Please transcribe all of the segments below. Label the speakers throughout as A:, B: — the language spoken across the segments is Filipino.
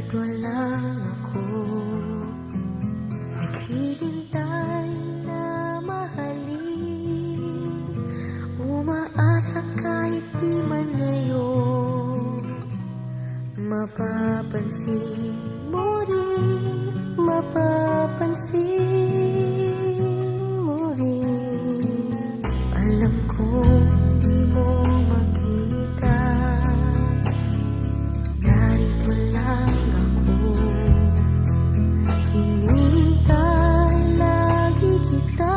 A: Narito lang ako, naghihintay na mahalin. Umaasa kahit di man ngayon mapapansin mo rin, mapapansin mo rin. Alam kong di mo makita, narito lang ako, hinihintay lagi kita.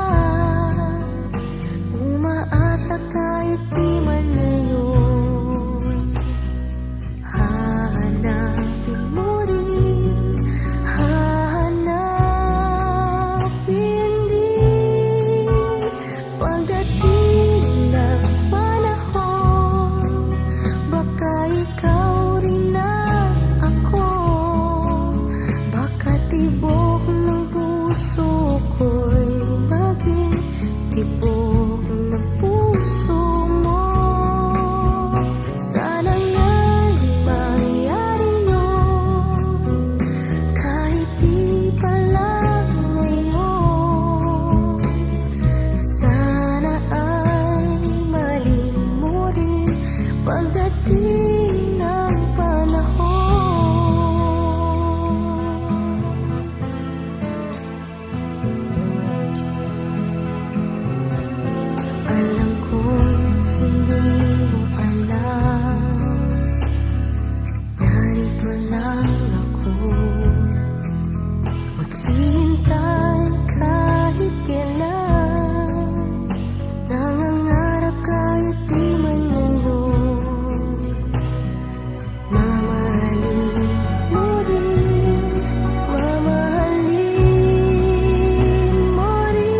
A: Umaasa kahit di man ngayon, hahanapin mo rin, hahanapin din. Pagdating ng panahon, baka ikaw rin na ako, baka tibok ng puso ko'y maging tibok ng puso mo. Sana nga'y mangyari yun, kahit di pa lang ngayon. Sana ay mahalin mo rin pagdating ng panahon. Alam kong hindi mo alam, narito lang ako, maghihintay kahit kailan. Nangangarap kahit di man ngayon, mamahalin mo rin, mamahalin mo rin.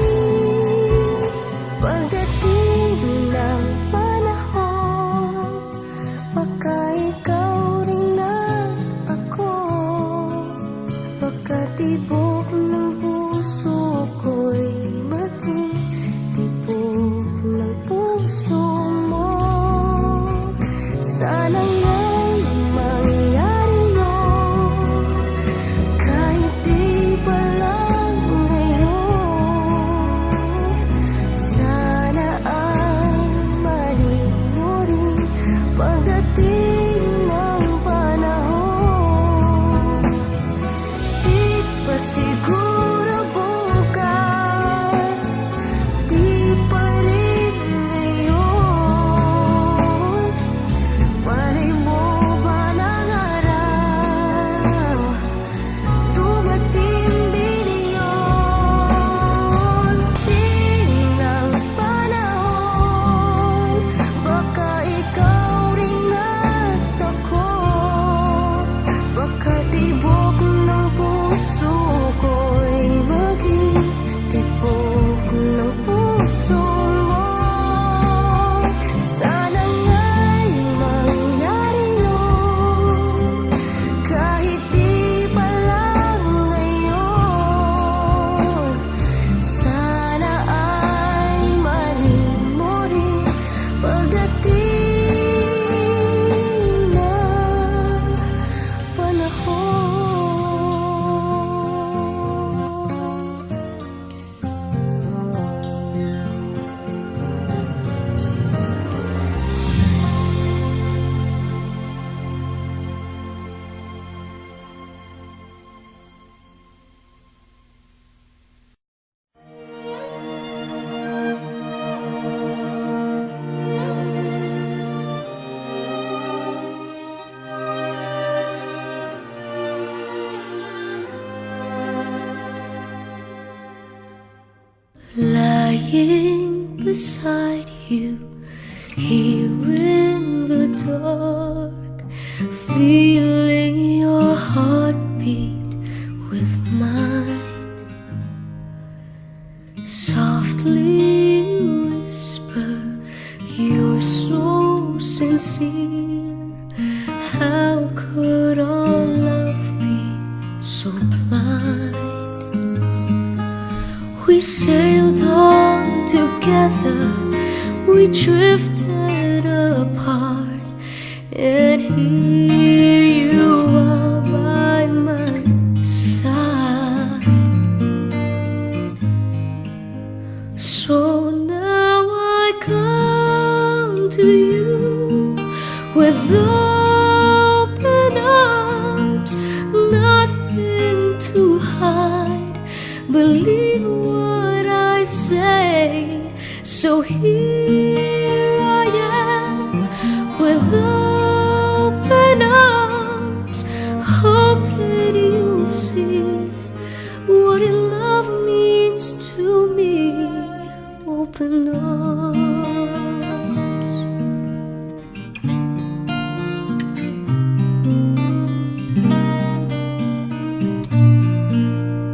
A: Pagdating ng panahon, baka ikaw rin na ako, baka tibok ng puso ko'y maging tibok ng puso mo. Sana nga'y mangyari yun, kahit di pa lang ngayon. Sana ay mahalin mo rin pagdating ng panahon. Di pa siguro bukas, di pa rin ngayon. Malay mo ba ng araw, dumating din iyon. Tingin ng panahon, baka ikaw rin at ako, baka tibok ng puso ko'y maging tibok ng puso mo. Sana nga'y mangyari yun, kahit di pa lang ngayon. Sana ay mahalin mo rin pagdating ng panahon. Lying beside you here in the dark, feeling your heartbeat with mine. Softly whisper, you're so sincere. How could our love be so blind? We sailed on together, we drifted apart, and here you are by to you with open arms, nothing to hide. Believe what I say, so here